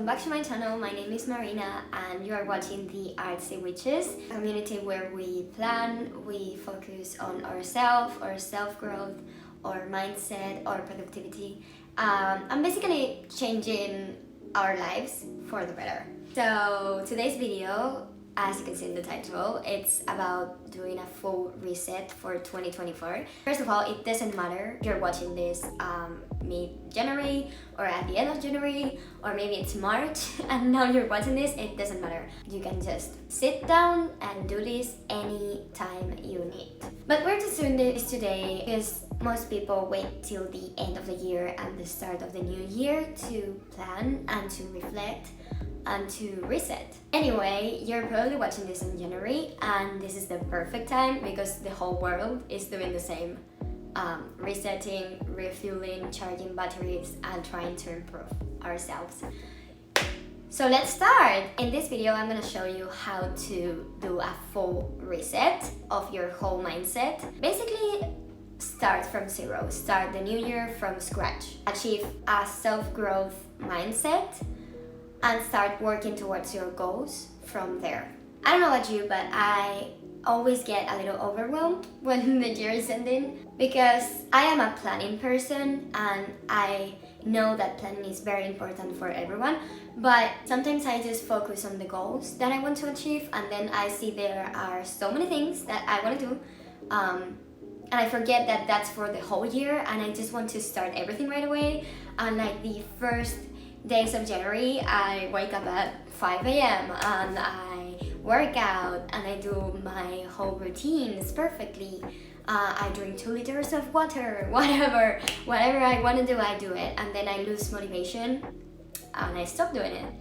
welcome back to my channel. My name is Marina and you are watching the Artsy Witches, a community where we plan, we focus on ourselves, our self-growth, our mindset, our productivity, and basically changing our lives for the better. So today's video, as you can see in the title, it's about doing a full reset for 2024. First of all, it doesn't matter if you're watching this mid-January or at the end of January, or maybe it's March and now you're watching this, it doesn't matter. You can just sit down and do this anytime you need. But we're just doing this today because most people wait till the end of the year and the start of the new year to plan and to reflect and to reset. Anyway, you're probably watching this in January and this is the perfect time because the whole world is doing the same. Resetting, refueling, charging batteries and trying to improve ourselves. So let's start! In this video, I'm gonna show you how to do a full reset of your whole mindset. Basically, start from zero. Start the new year from scratch. Achieve a self-growth mindset and start working towards your goals from there. I don't know about you, but I always get a little overwhelmed when the year is ending because I am a planning person and I know that planning is very important for everyone, but sometimes I just focus on the goals that I want to achieve and then I see there are so many things that I want to do and I forget that that's for the whole year and I just want to start everything right away. And like the first days of January, I wake up at 5 a.m. and I work out and I do my whole routines perfectly. I drink 2 liters of water, whatever I want to do, I do it. And then I lose motivation and I stop doing it.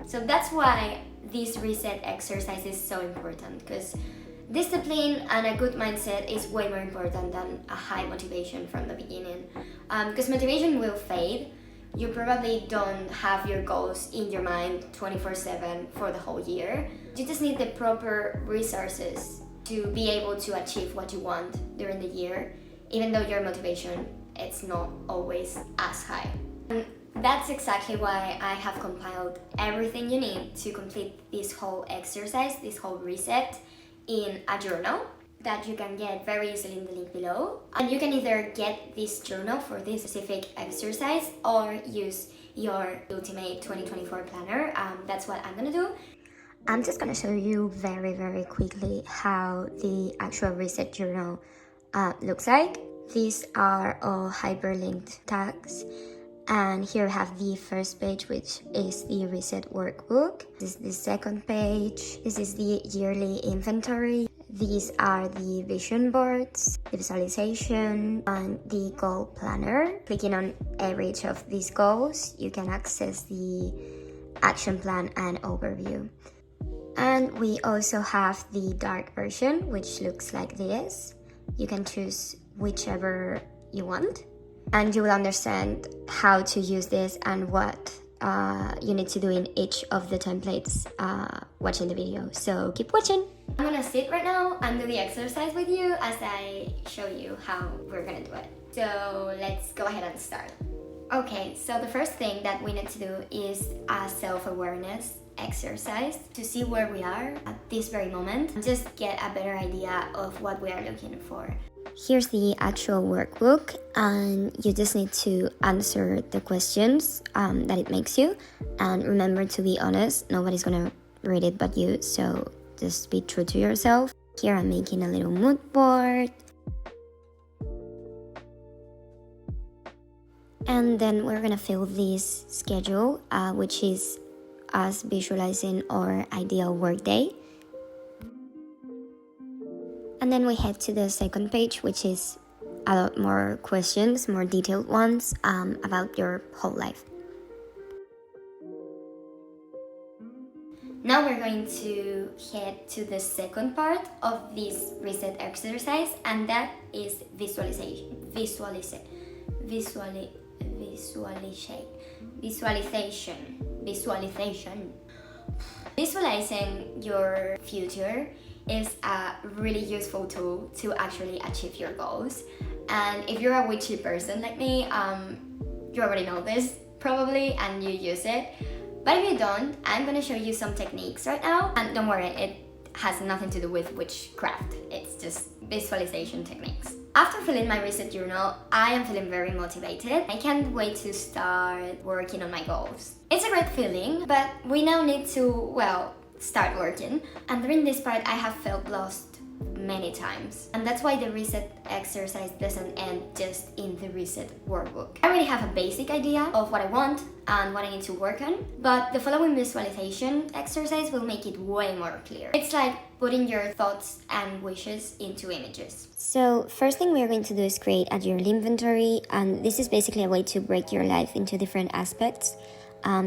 So that's why this reset exercise is so important, because discipline and a good mindset is way more important than a high motivation from the beginning. Because motivation will fade. You probably don't have your goals in your mind 24/7 for the whole year. You just need the proper resources to be able to achieve what you want during the year, even though your motivation it's not always as high. And that's exactly why I have compiled everything you need to complete this whole exercise, this whole reset, in a journal that you can get very easily in the link below. And you can either get this journal for this specific exercise or use your Ultimate 2024 planner. That's what I'm gonna do. I'm just gonna show you very quickly how the actual reset journal looks like. These are all hyperlinked tags. And here I have the first page, which is the reset workbook. This is the second page. This is the yearly inventory. These are the vision boards, the visualization, and the goal planner. Clicking on every each of these goals, you can access the action plan and overview. And we also have the dark version, which looks like this. You can choose whichever you want. And you will understand how to use this and what you need to do in each of the templates watching the video. So keep watching. I'm gonna sit right now and do the exercise with you as I show you how we're gonna do it. So let's go ahead and start. Okay, so the first thing that we need to do is a self-awareness exercise to see where we are at this very moment and just get a better idea of what we are looking for. Here's the actual workbook and you just need to answer the questions that it makes you, and remember to be honest, nobody's gonna read it but you, so just be true to yourself. Here I'm making a little mood board. And then we're gonna fill this schedule, which is us visualizing our ideal workday. And then we head to the second page, which is a lot more questions, more detailed ones about your whole life. Now we're going to head to the second part of this reset exercise, and that is visualization. Visualizing your future is a really useful tool to actually achieve your goals. And if you're a witchy person like me, you already know this. probably, and you use it. But if you don't, I'm gonna show you some techniques right now. And don't worry, it has nothing to do with witchcraft. It's just visualization techniques. After filling my reset journal, I am feeling very motivated. I can't wait to start working on my goals. It's a great feeling, but we now need to, well, start working. And during this part, I have felt lost many times. And that's why the reset exercise doesn't end just in the reset workbook. I already have a basic idea of what I want and what I need to work on, but the following visualization exercise will make it way more clear. It's like putting your thoughts and wishes into images. So first thing we're going to do is create a journal inventory, and this is basically a way to break your life into different aspects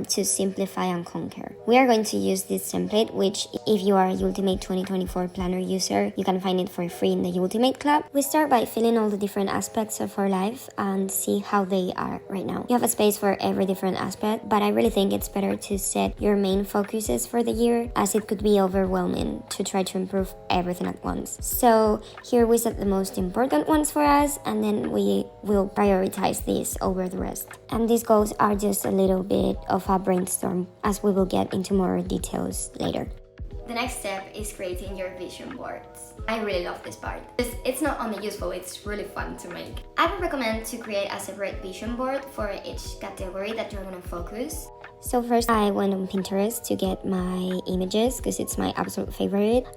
to simplify and conquer. We are going to use this template, which if you are a Ultimate 2024 planner user, you can find it for free in the Ultimate Club. We start by filling all the different aspects of our life and see how they are right now. You have a space for every different aspect, but I really think it's better to set your main focuses for the year, as it could be overwhelming to try to improve everything at once. So here we set the most important ones for us, and then we will prioritize these over the rest. And these goals are just a little bit of a brainstorm, as we will get into more details later. The next step is creating your vision boards. I really love this part. It's not only useful, it's really fun to make. I would recommend to create a separate vision board for each category that you're gonna focus. So first I went on Pinterest to get my images because it's my absolute favorite.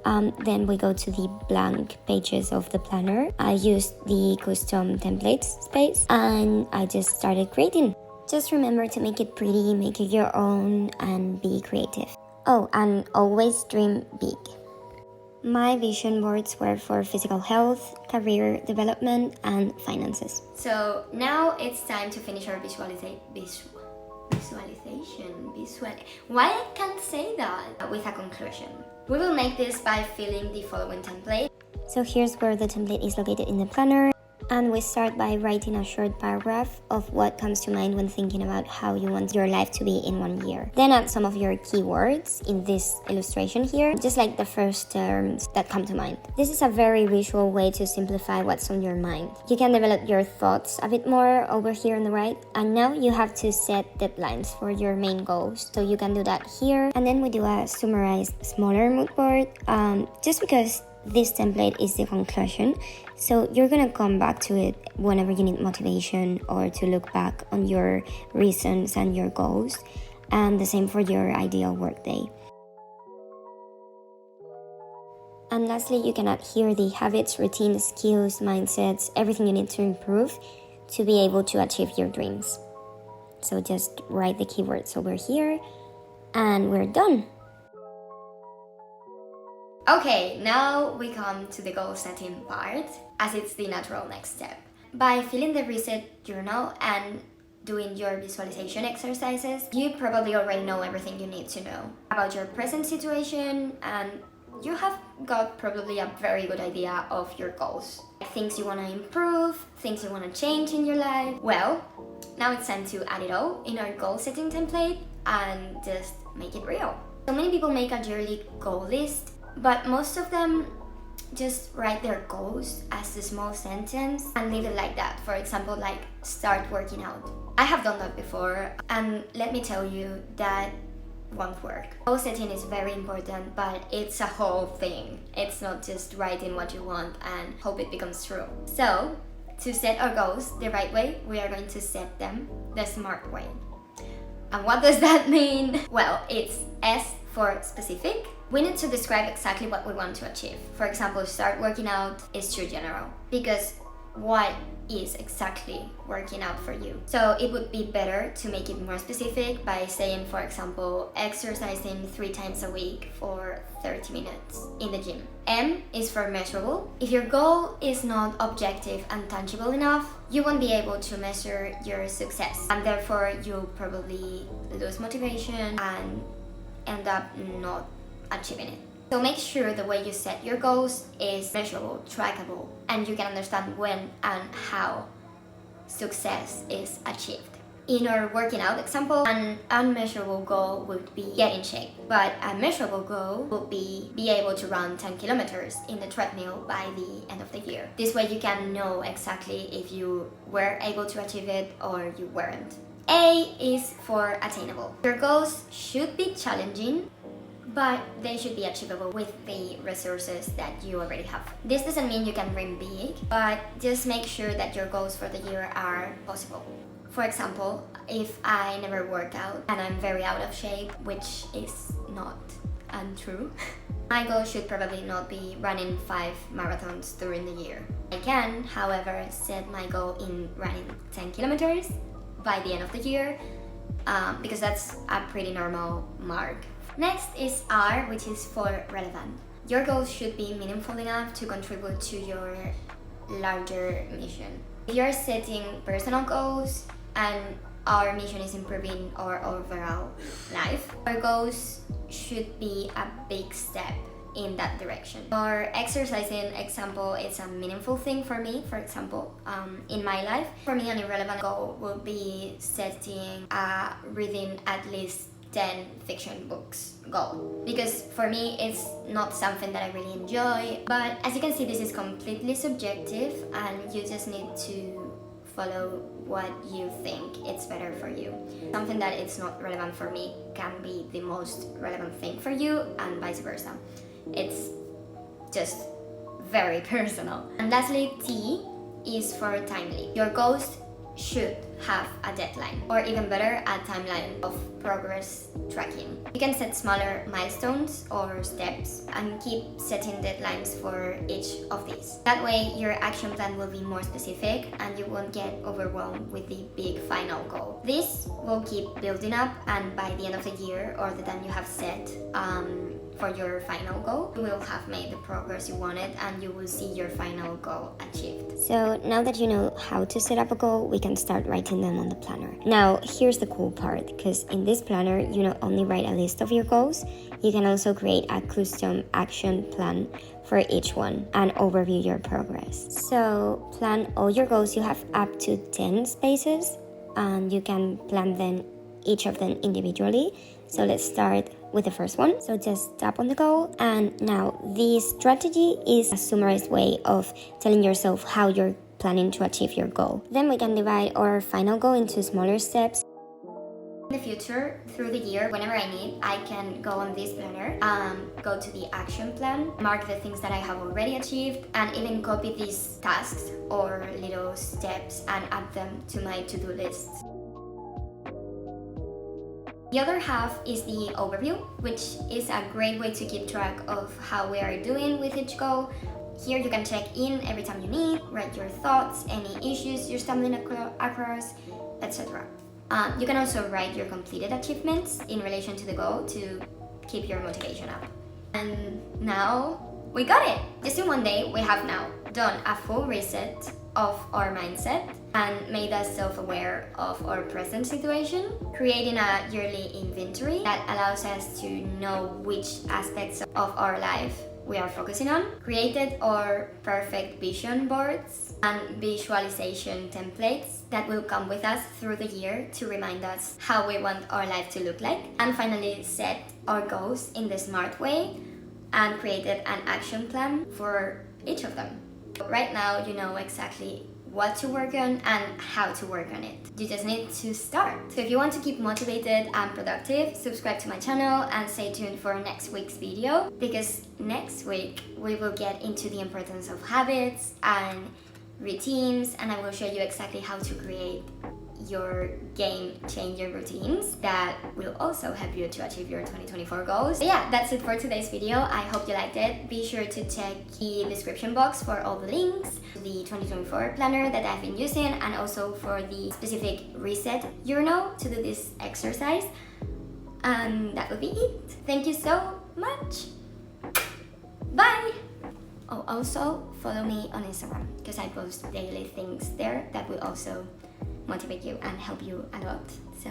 Then we go to the blank pages of the planner. I used the custom templates space and I just started creating. Just remember to make it pretty, make it your own, and be creative. Oh, and always dream big. My vision boards were for physical health, career development, and finances. So now it's time to finish our visualization. Why I can't say that? With a conclusion. We will make this by filling the following template. So here's where the template is located in the planner. And we start by writing a short paragraph of what comes to mind when thinking about how you want your life to be in 1 year. Then add some of your keywords in this illustration here, just like the first terms that come to mind. This is a very visual way to simplify what's on your mind. You can develop your thoughts a bit more over here on the right. And now you have to set deadlines for your main goals. So you can do that here. And then we do a summarized smaller mood board, just because this template is the conclusion, so you're gonna come back to it whenever you need motivation or to look back on your reasons and your goals, and the same for your ideal workday. And lastly, you can add here the habits, routines, skills, mindsets, everything you need to improve to be able to achieve your dreams. So just write the keywords over here and we're done. Okay, now we come to the goal setting part, as it's the natural next step. By filling the reset journal and doing your visualization exercises, you probably already know everything you need to know about your present situation, and you have got probably a very good idea of your goals. Things you want to improve, things you want to change in your life. Well, now it's time to add it all in our goal setting template and just make it real. So many people make a yearly goal list, but most of them just write their goals as a small sentence and leave it like that. For example, like, start working out. I have done that before, and let me tell you, that won't work. Goal setting is very important, but it's a whole thing. It's not just writing what you want and hope it becomes true. So, to set our goals the right way, we are going to set them the smart way. And what does that mean? Well, it's S for specific. We need to describe exactly what we want to achieve. For example, start working out is too general, because what is exactly working out for you? So it would be better to make it more specific by saying, for example, exercising 3 times a week for 30 minutes in the gym. M is for measurable. If your goal is not objective and tangible enough, you won't be able to measure your success, and therefore you'll probably lose motivation and end up not achieving it. So make sure the way you set your goals is measurable, trackable, and you can understand when and how success is achieved. In our working out example, an unmeasurable goal would be get in shape, but a measurable goal would be able to run 10 kilometers in the treadmill by the end of the year. This way you can know exactly if you were able to achieve it or you weren't. A is for attainable. Your goals should be challenging, but they should be achievable with the resources that you already have. This doesn't mean you can dream big, but just make sure that your goals for the year are possible. For example, if I never work out and I'm very out of shape, which is not untrue, my goal should probably not be running 5 marathons during the year. I can, however, set my goal in running 10 kilometers by the end of the year, because that's a pretty normal mark. Next is R, which is for relevant. Your goals should be meaningful enough to contribute to your larger mission. If you're setting personal goals and our mission is improving our overall life, our goals should be a big step in that direction. For exercising example, it's a meaningful thing for me. For example, in my life, for me an irrelevant goal would be setting a reading at least 10 fiction books goal, because for me it's not something that I really enjoy. But as you can see, this is completely subjective and you just need to follow what you think it's better for you. Something that it's not relevant for me can be the most relevant thing for you, and vice versa. It's just very personal. And lastly, T is for timely. Your goals should have a deadline, or even better, a timeline of progress tracking. You can set smaller milestones or steps and keep setting deadlines for each of these. That way your action plan will be more specific and you won't get overwhelmed with the big final goal. This will keep building up, and by the end of the year, or the time you have set for your final goal, you will have made the progress you wanted and you will see your final goal achieved. So now that you know how to set up a goal, we can start writing them on the planner. Now, here's the cool part, because in this planner, you not only write a list of your goals, you can also create a custom action plan for each one and overview your progress. So plan all your goals. You have up to 10 spaces and you can plan them, each of them individually. So let's start with the first one. So just tap on the goal, and now this strategy is a summarized way of telling yourself how you're planning to achieve your goal. Then we can divide our final goal into smaller steps. In the future, through the year, whenever I need, I can go on this planner, go to the action plan, mark the things that I have already achieved, and even copy these tasks or little steps and add them to my to-do list. The other half is the overview, which is a great way to keep track of how we are doing with each goal. Here you can check in every time you need, write your thoughts, any issues you're stumbling across, etc. You can also write your completed achievements in relation to the goal to keep your motivation up. And now we got it! Just in one day, we have now done a full reset of our mindset and made us self-aware of our present situation, creating a yearly inventory that allows us to know which aspects of our life we are focusing on, created our perfect vision boards and visualization templates that will come with us through the year to remind us how we want our life to look like, and finally set our goals in the smart way and created an action plan for each of them. Right now you know exactly what to work on and how to work on it. You just need to start. So if you want to keep motivated and productive, subscribe to my channel and stay tuned for next week's video, because next week we will get into the importance of habits and routines, and I will show you exactly how to create your game changer routines that will also help you to achieve your 2024 goals. So yeah, that's it for today's video. I hope you liked it. Be sure to check the description box for all the links to the 2024 planner that I've been using, and also for the specific reset journal to do this exercise. And that would be it. Thank you so much. Bye! Oh, also follow me on Instagram, because I post daily things there that will also motivate you and help you a lot. So